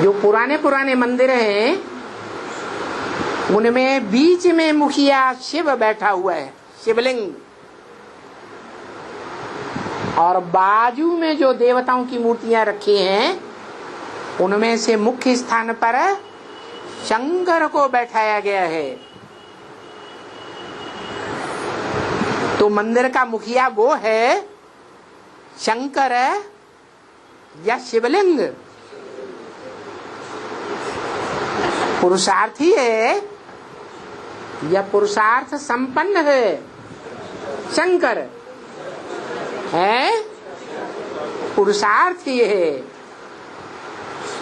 जो पुराने पुराने मंदिर हैं उनमें बीच में मुखिया शिव बैठा हुआ है, शिवलिंग, और बाजू में जो देवताओं की मूर्तियां रखी हैं उनमें से मुख्य स्थान पर शंकर को बैठाया गया है। तो मंदिर का मुखिया वो है शंकर या शिवलिंग? पुरुषार्थी है या पुरुषार्थ संपन्न है? शंकर है, पुरुषार्थी है,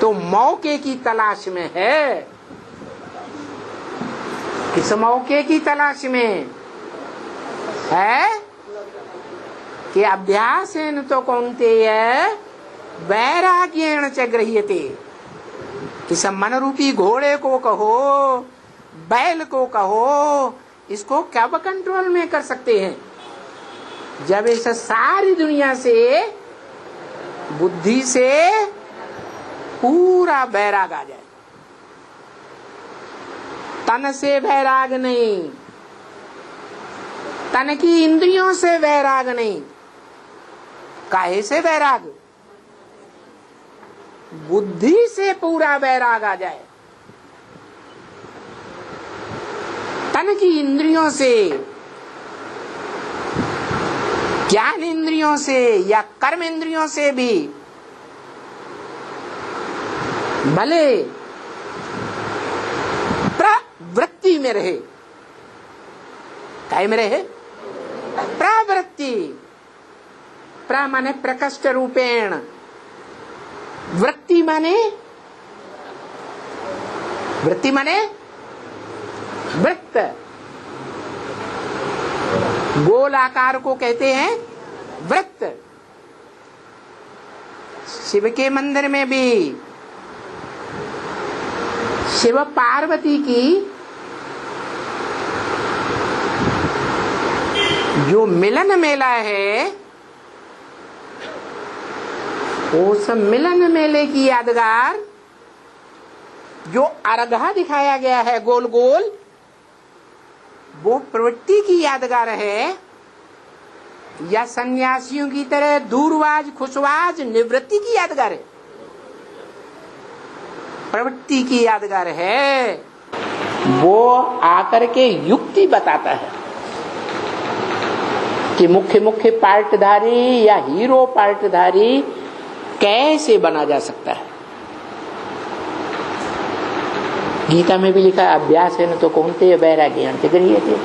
तो मौके की तलाश में है। किस मौके की तलाश में है? कि अभ्यासेन तो कौन्तेय वैराग्येण च गृह्यते। इस मन रूपी घोड़े को कहो, बैल को कहो, इसको कब कंट्रोल में कर सकते हैं? जब इस सारी दुनिया से, बुद्धि से पूरा वैराग आ जाए। तन से वैराग नहीं, तन की इंद्रियों से वैराग नहीं। काहे से वैराग? बुद्धि से पूरा वैराग आ जाए। तन की इंद्रियों से, ज्ञान इंद्रियों से या कर्म इंद्रियों से भी भले प्रवृत्ति में रहे। काय में रहे? प्रवृत्ति। प्र माने प्रकष्ट रूपेण, वृत्ति माने वृत्त। गोल आकार को कहते हैं वृत्त। शिव के मंदिर में भी शिव पार्वती की जो मिलन मेला है, उस मिलन मेले की यादगार जो अर्घा दिखाया गया है गोल गोल, वो प्रवृत्ति की यादगार है या सन्यासियों की तरह दूरवाज खुशवाज निवृत्ति की यादगार है? प्रवृत्ति की यादगार है। वो आकर के युक्ति बताता है कि मुख्य मुख्य पार्टधारी या हीरो पार्टधारी कैसे बना जा सकता है। गीता में भी लिखा है अभ्यास है न तो कौन्तेय वैराग्येण च गृह्यते।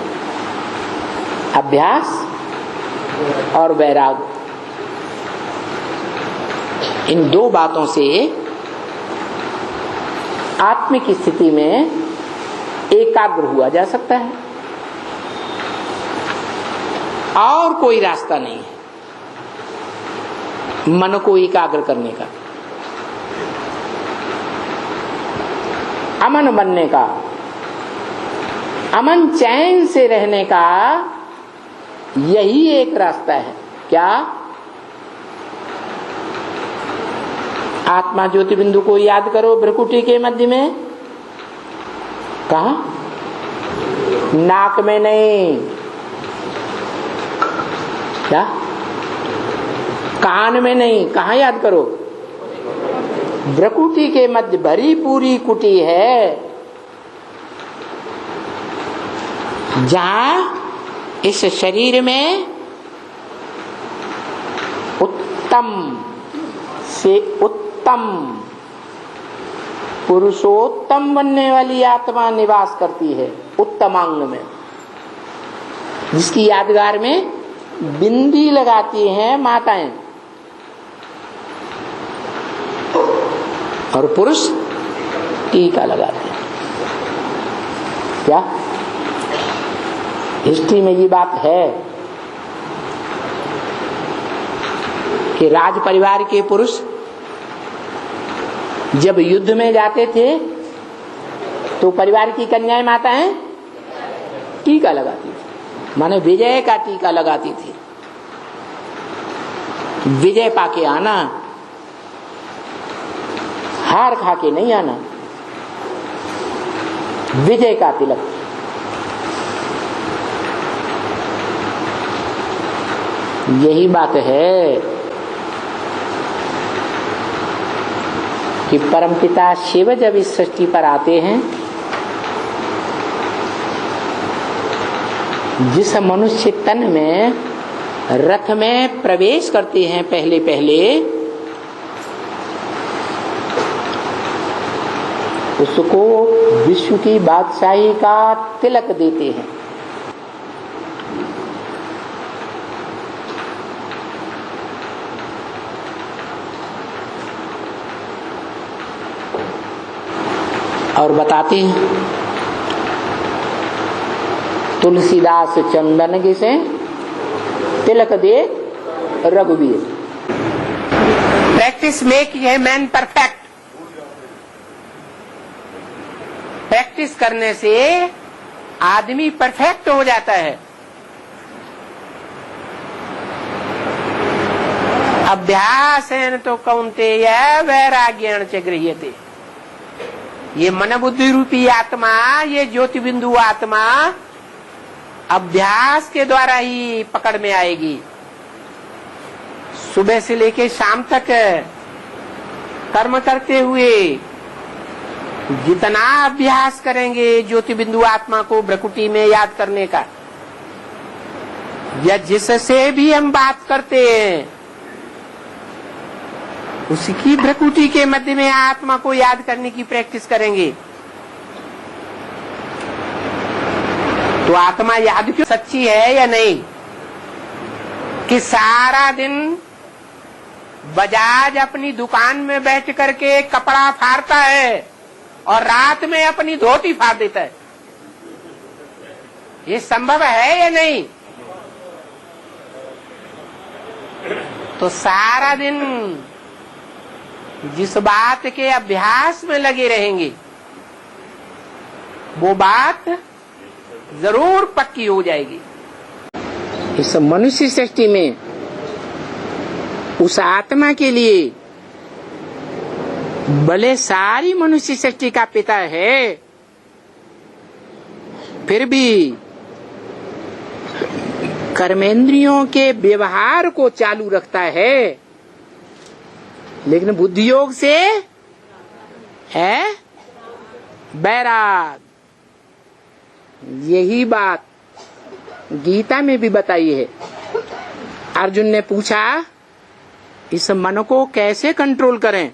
अभ्यास और वैराग, इन दो बातों से आत्मिक स्थिति में एकाग्र हुआ जा सकता है, और कोई रास्ता नहीं है मन को एकाग्र करने का, अमन बनने का, अमन चैन से रहने का। यही एक रास्ता है। क्या? आत्मा ज्योति बिंदु को याद करो भ्रकुटी के मध्य में। कहा? नाक में नहीं। क्या? कान में नहीं। कहा याद करो? भ्रकुटी के मध्य भरी पूरी कुटी है, जहां इस शरीर में उत्तम से उत्तम पुरुषोत्तम बनने वाली आत्मा निवास करती है, उत्तमांग में, जिसकी यादगार में बिंदी लगाती हैं माताएं, और पुरुष टीका लगाते हैं। क्या हिस्ट्री में ये बात है कि राज परिवार के पुरुष जब युद्ध में जाते थे तो परिवार की कन्याएं माताएं टीका लगाती थी, माने विजय का टीका लगाती थी। विजय पाके आना, हार खा के नहीं आना, विजय का तिलक। यही बात है कि परमपिता शिव जब इस सृष्टि पर आते हैं, जिस मनुष्य तन में रथ में प्रवेश करते हैं पहले पहले, उसको विश्व की बादशाही का तिलक देते हैं। और बताते हैं तुलसीदास चंदन से तिलक दे रघुवीर। Practice make a man perfect. Practice करने से आदमी परफेक्ट हो जाता है। अभ्यासेन तो कौन्तेय वैराग्येण च गृह्यते। ये मन बुद्धि रूपी आत्मा, ये ज्योति बिंदु आत्मा अभ्यास के द्वारा ही पकड़ में आएगी। सुबह से लेके शाम तक कर्म करते हुए जितना अभ्यास करेंगे ज्योति बिंदु आत्मा को भ्रकुटी में याद करने का, या जिससे भी हम बात करते हैं उसकी भ्रकुटी के मध्य में आत्मा को याद करने की प्रैक्टिस करेंगे, तो आत्मा याद क्यों सच्ची है या नहीं? कि सारा दिन बजाज अपनी दुकान में बैठ करके कपड़ा फाड़ता है और रात में अपनी धोती फाड़ देता है। ये संभव है या नहीं? तो सारा दिन जिस बात के अभ्यास में लगे रहेंगे वो बात जरूर पक्की हो जाएगी। इस मनुष्य सृष्टि में उस आत्मा के लिए भले सारी मनुष्य सृष्टि का पिता है, फिर भी कर्मेंद्रियों के व्यवहार को चालू रखता है, लेकिन बुद्धि योग से है बैराग। यही बात गीता में भी बताई है। अर्जुन ने पूछा इस मन को कैसे कंट्रोल करें,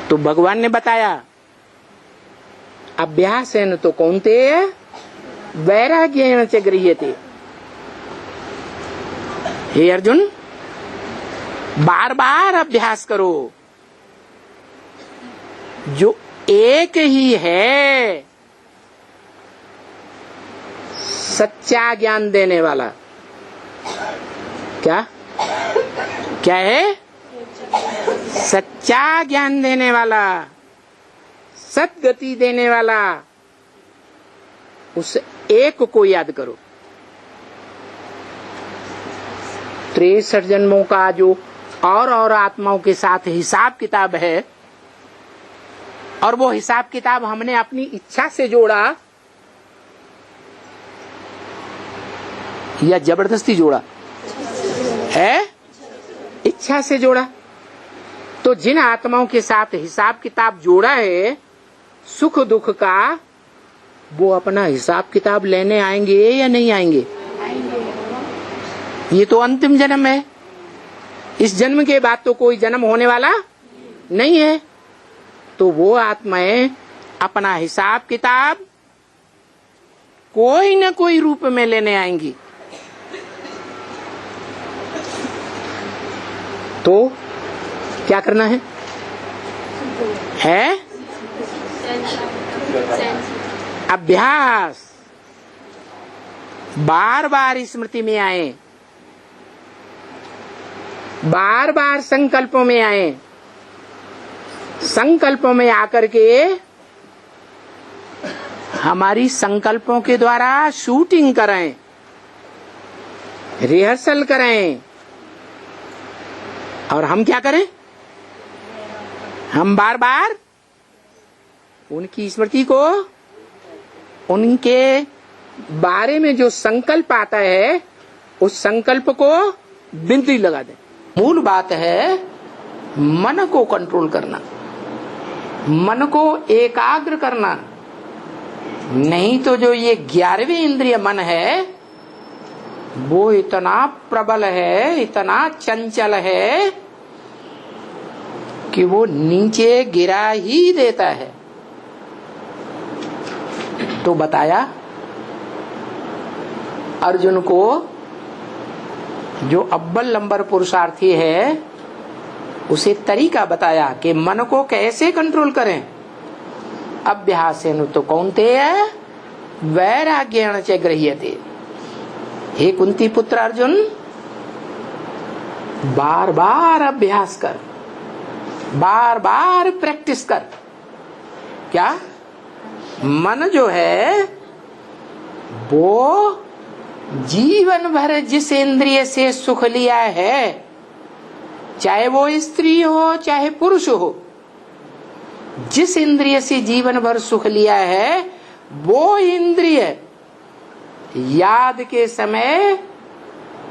तो भगवान ने बताया अभ्यासेन तो कौन्तेय वैराग्येण च गृह्यते। हे अर्जुन, बार बार अभ्यास करो। जो एक ही है सच्चा ज्ञान देने वाला, क्या क्या है? सच्चा ज्ञान देने वाला, सद्गति देने वाला, उस एक को याद करो। 63 जन्मों का जो और आत्माओं के साथ हिसाब किताब है, और वो हिसाब किताब हमने अपनी इच्छा से जोड़ा या जबरदस्ती जोड़ा है? इच्छा से जोड़ा। तो जिन आत्माओं के साथ हिसाब किताब जोड़ा है सुख दुख का, वो अपना हिसाब किताब लेने आएंगे या नहीं आएंगे? ये तो अंतिम जन्म है। इस जन्म के बाद तो कोई जन्म होने वाला नहीं है। तो वो आत्माएं अपना हिसाब किताब कोई न कोई रूप में लेने आएंगी। तो क्या करना है? अभ्यास। बार बार स्मृति में आए, बार बार संकल्पों में आए, संकल्पों में आकर के हमारी संकल्पों के द्वारा शूटिंग करें, रिहर्सल करें, और हम क्या करें? हम बार बार उनकी स्मृति को, उनके बारे में जो संकल्प आता है उस संकल्प को बिंदी लगा दें। मूल बात है मन को कंट्रोल करना, मन को एकाग्र करना। नहीं तो जो ये 11वें इंद्रिय मन है वो इतना प्रबल है, इतना चंचल है कि वो नीचे गिरा ही देता है। तो बताया अर्जुन को, जो अव्वल नंबर पुरुषार्थी है उसे तरीका बताया कि मन को कैसे कंट्रोल करें। अभ्यासेन तो कौन्तेय वैराग्येण च गृह्यते। हे कुंती पुत्र अर्जुन, बार बार अभ्यास कर, बार बार प्रैक्टिस कर। क्या? मन जो है वो जीवन भर जिस इंद्रिय से सुख लिया है, चाहे वो स्त्री हो चाहे पुरुष हो, जिस इंद्रिय से जीवन भर सुख लिया है वो इंद्रिय याद के समय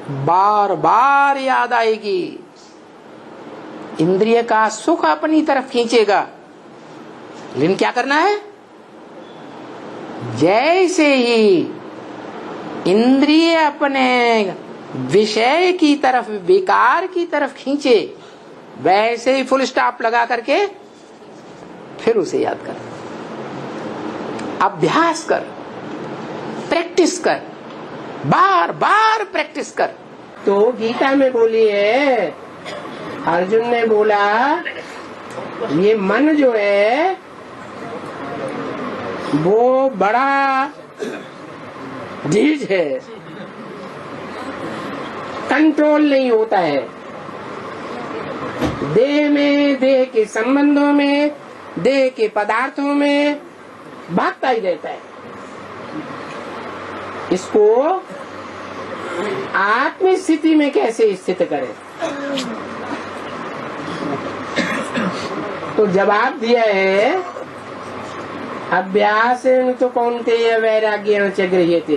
बार बार याद आएगी। इंद्रिय का सुख अपनी तरफ खींचेगा। लेकिन क्या करना है? जैसे ही इंद्रिय अपने विषय की तरफ, विकार की तरफ खींचे, वैसे ही फुल स्टॉप लगा करके फिर उसे याद कर। अभ्यास कर, प्रैक्टिस कर, बार बार प्रैक्टिस कर। तो गीता में बोली है, अर्जुन ने बोला ये मन जो है वो बड़ा ढीठ है, कंट्रोल नहीं होता है। देह में, देह के संबंधों में, देह के पदार्थों में भागता ही रहता है। इसको आत्म स्थिति में कैसे स्थित करें? तो जवाब दिया है, अभ्यास तो कौन्तेय वैराग्येण च गृह्यते।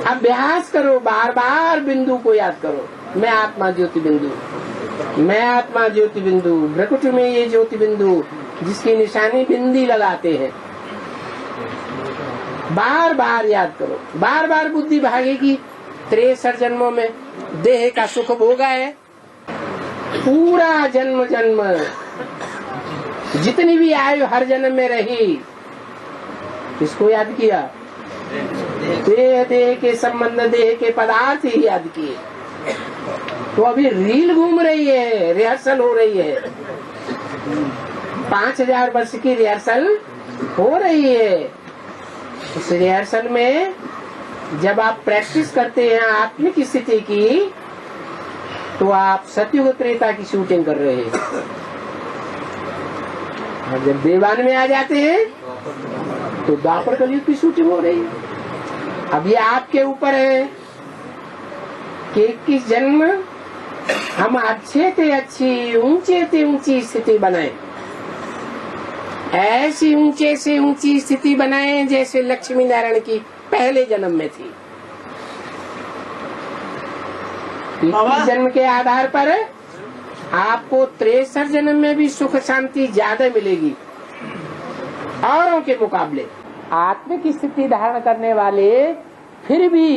अभ्यास करो, बार बार बिंदु को याद करो। मैं आत्मा ज्योति बिंदु, मैं आत्मा ज्योति बिंदु। भ्रकुट में ये ज्योति बिंदु जिसकी निशानी बिंदी लगाते हैं, बार बार याद करो। बार बार बुद्धि भागेगी। 63 जन्मों में देह का सुख भोगा है, पूरा जन्म जन्म जितनी भी आयु हर जन्म में रही, इसको याद किया। देह, देह के संबंध, देह के पदार्थ ही याद किए। तो अभी रील घूम रही है, रिहर्सल हो रही है। 5000 वर्ष की रिहर्सल हो रही है। उस रिहर्सल में जब आप प्रैक्टिस करते हैं आत्मिक स्थिति की, तो आप सतयुग त्रेता की शूटिंग कर रहे हैं। और जब देवान में आ जाते हैं तो द्वापर कलयुग की शूटिंग हो रही है। अब ये आपके ऊपर है कि 21 जन्म हम अच्छे से अच्छी, ऊंचे से ऊंची स्थिति बनाएं। ऐसी ऊंचे से ऊंची स्थिति बनाएं जैसे लक्ष्मी नारायण की पहले जन्म में थी। 21 जन्म के आधार पर आपको 63 जन्म में भी सुख शांति ज्यादा मिलेगी औरों के मुकाबले। आत्मिक स्थिति धारण करने वाले फिर भी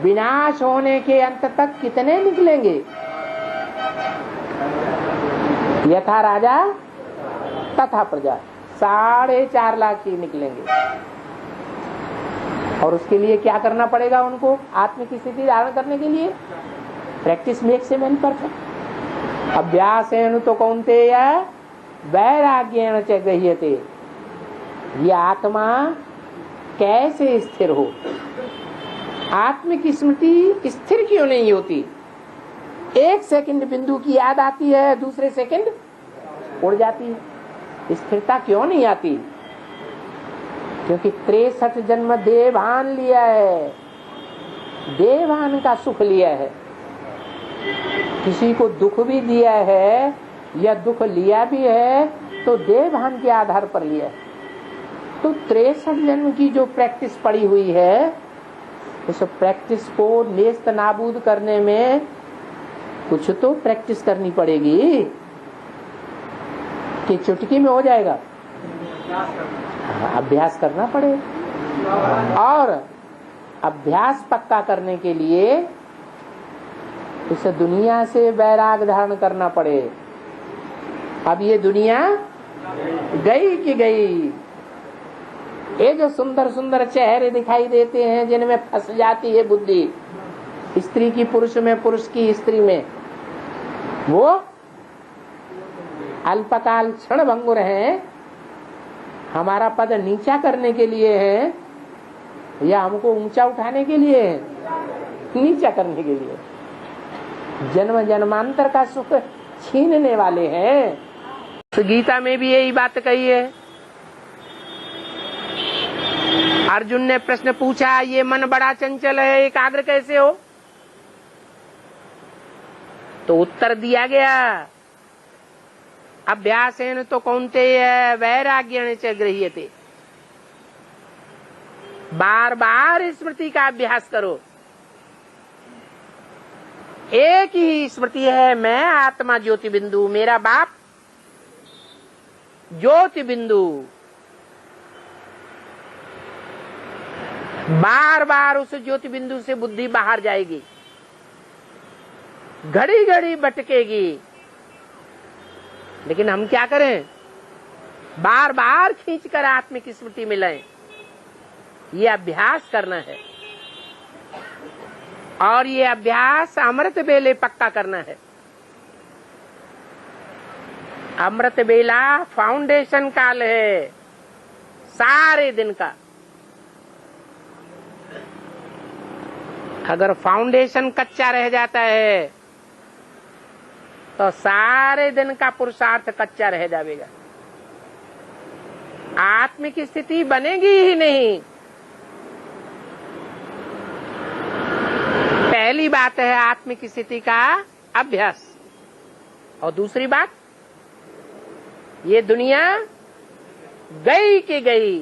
विनाश होने के अंत तक कितने निकलेंगे? यथा राजा तथा प्रजा, 4.5 लाख ही निकलेंगे। और उसके लिए क्या करना पड़ेगा उनको? आत्मिक स्थिति धारण करने के लिए practice makes a man perfect. अभ्यासेन तो कौन्तेय वैराग्येण च गृह्यते। ये आत्मा कैसे स्थिर हो? आत्मिक स्मृति स्थिर क्यों नहीं होती? 1 सेकंड बिंदु की याद आती है, दूसरे सेकंड उड़ जाती है। स्थिरता क्यों नहीं आती? क्योंकि 63 जन्म देवान लिया है, देवान का सुख लिया है। किसी को दुख भी दिया है या दुख लिया भी है तो देह भान के आधार पर लिया है। तो 63 जन्म की जो प्रैक्टिस पड़ी हुई है, उस प्रैक्टिस को नेस्त नाबूद करने में कुछ तो प्रैक्टिस करनी पड़ेगी कि चुटकी में हो जाएगा। अभ्यास करना पड़ेगा, और अभ्यास पक्का करने के लिए इस दुनिया से वैराग धारण करना पड़े। अब ये दुनिया गई कि गई, ये जो सुंदर सुंदर चेहरे दिखाई देते हैं जिनमें फंस जाती है बुद्धि, स्त्री की पुरुष में, पुरुष की स्त्री में, वो अल्पकाल क्षण भंगुर है। हमारा पद नीचा करने के लिए है या हमको ऊंचा उठाने के लिए है? नीचा करने के लिए। जन्म जन्मांतर का सुख छीनने वाले हैं। तो गीता में भी यही बात कही है। अर्जुन ने प्रश्न पूछा, ये मन बड़ा चंचल है, एकाग्र कैसे हो? तो उत्तर दिया गया, अभ्यासेन तो कौन्तेय वैराग्येण च गृह्यते। बार बार स्मृति का अभ्यास करो। एक ही स्मृति है, मैं आत्मा ज्योति बिंदु, मेरा बाप ज्योति बिंदु। बार बार उस ज्योति बिंदु से बुद्धि बाहर जाएगी, घड़ी घड़ी भटकेगी, लेकिन हम क्या करें? बार बार खींचकर आत्मिक स्मृति में लाएं। ये अभ्यास करना है, और ये अभ्यास अमृत बेले पक्का करना है। अमृत बेला फाउंडेशन काल है सारे दिन का। अगर फाउंडेशन कच्चा रह जाता है तो सारे दिन का पुरुषार्थ कच्चा रह जाएगा, आत्मिक स्थिति बनेगी ही नहीं। पहली बात है आत्मिक स्थिति का अभ्यास, और दूसरी बात, ये दुनिया गई कि गई।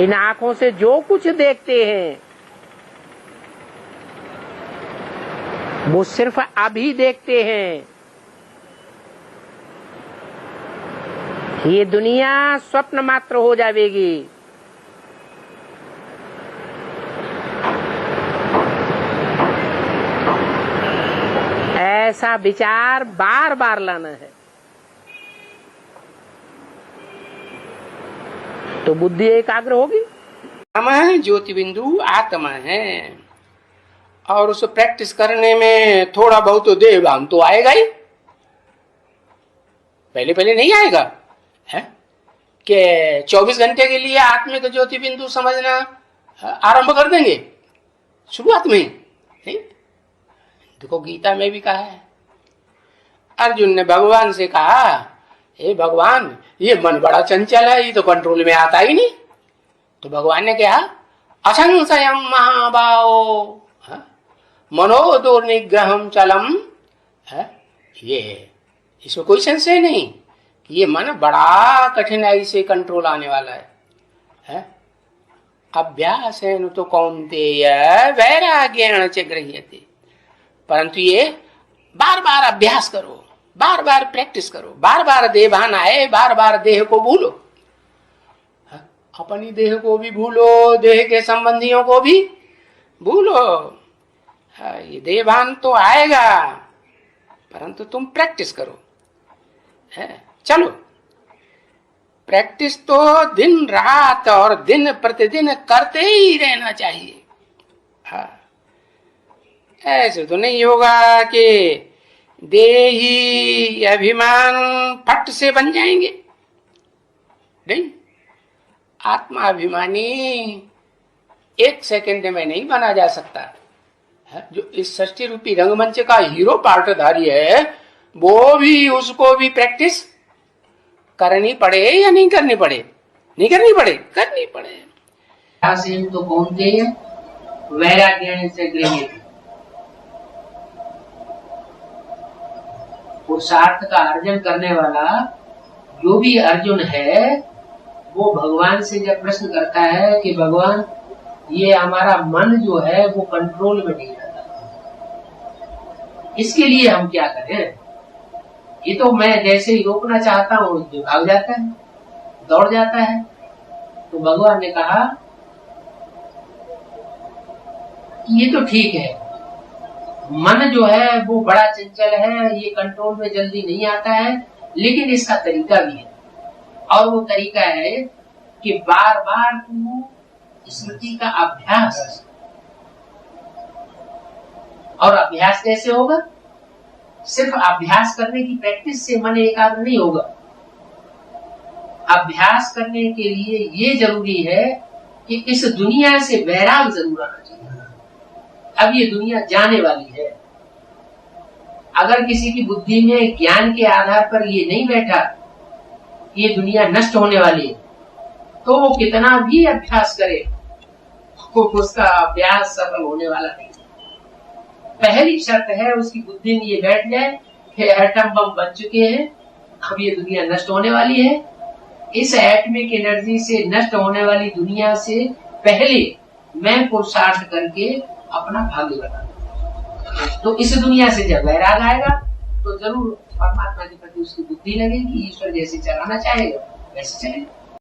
इन आंखों से जो कुछ देखते हैं वो सिर्फ अभी देखते हैं। ये दुनिया स्वप्न मात्र हो जाएगी। ऐसा विचार बार बार लाना है तो बुद्धि एकाग्र होगी। हम ज्योति बिंदु आत्मा है, और उसे प्रैक्टिस करने में थोड़ा बहुत तो देह भान तो आएगा ही। पहले पहले नहीं आएगा है कि 24 घंटे के लिए आत्मिक ज्योति बिंदु समझना आरंभ कर देंगे शुरुआत में ही। देखो गीता में भी कहा है, अर्जुन ने भगवान से कहा, हे भगवान ये मन बड़ा चंचल है, ये तो कंट्रोल में आता ही नहीं। तो भगवान ने कहा, असंशयम महाबाहो मनो दुर्निग्रहम चलम है। ये इसमें कोई संशय नहीं कि ये मन बड़ा कठिनाई से कंट्रोल आने वाला है? अभ्यासेन तो कौन्तेय वैराग्येण च गृह्यते। परंतु ये बार बार अभ्यास करो, बार बार प्रैक्टिस करो, बार बार देह भान आए, बार बार देह को भूलो, अपनी देह को भी भूलो, देह के संबंधियों को भी भूलो। ये देह भान तो आएगा, परंतु तुम प्रैक्टिस करो। चलो प्रैक्टिस तो दिन रात और दिन प्रतिदिन करते ही रहना चाहिए। ऐसे तो नहीं होगा कि देही अभिमान फट से बन जाएंगे। नहीं, आत्मा अभिमानी 1 सेकंड में नहीं बना जा सकता। जो इस सृष्टि रूपी रंगमंच का हीरो पार्टधारी है, वो भी, उसको भी प्रैक्टिस करनी पड़े या नहीं करनी पड़े? नहीं करनी पड़े, करनी पड़े। तो कौन्तेय वैराग्येण च गृह्यते। पुरुषार्थ का अर्जन करने वाला जो भी अर्जुन है, वो भगवान से जब प्रश्न करता है कि भगवान ये हमारा मन जो है वो कंट्रोल में नहीं रहता, इसके लिए हम क्या करें? ये तो मैं जैसे ही रोकना चाहता हूँ जो भाग जाता है, दौड़ जाता है। तो भगवान ने कहा कि ये तो ठीक है, मन जो है वो बड़ा चंचल है, ये कंट्रोल में जल्दी नहीं आता है, लेकिन इसका तरीका भी है। और वो तरीका है कि बार बार तू स्मृति का अभ्यास। और अभ्यास कैसे होगा? सिर्फ अभ्यास करने की प्रैक्टिस से मन एकाग्र नहीं होगा। अभ्यास करने के लिए ये जरूरी है कि इस दुनिया से वैराग जरूर आना चाहिए। अब ये दुनिया जाने वाली है। अगर किसी की बुद्धि में ज्ञान के आधार पर ये नहीं बैठा ये दुनिया नष्ट होने वाली है, तो वो कितना भी अभ्यास करे तो उसका अभ्यास सफल होने वाला नहीं। पहली शर्त है उसकी बुद्धि में ये बैठ जाए कि एटम बम बन चुके हैं, अब ये दुनिया नष्ट होने वाली है। इस एटमिक एनर्जी से नष्ट होने वाली दुनिया से पहले मैं पुरुषार्थ करके अपना भाग्य बना। तो इस दुनिया से जब वैराग आएगा तो जरूर परमात्मा के प्रति उसकी बुद्धि लगेगी, ईश्वर जैसे चलाना चाहेगा वैसे चलेगा।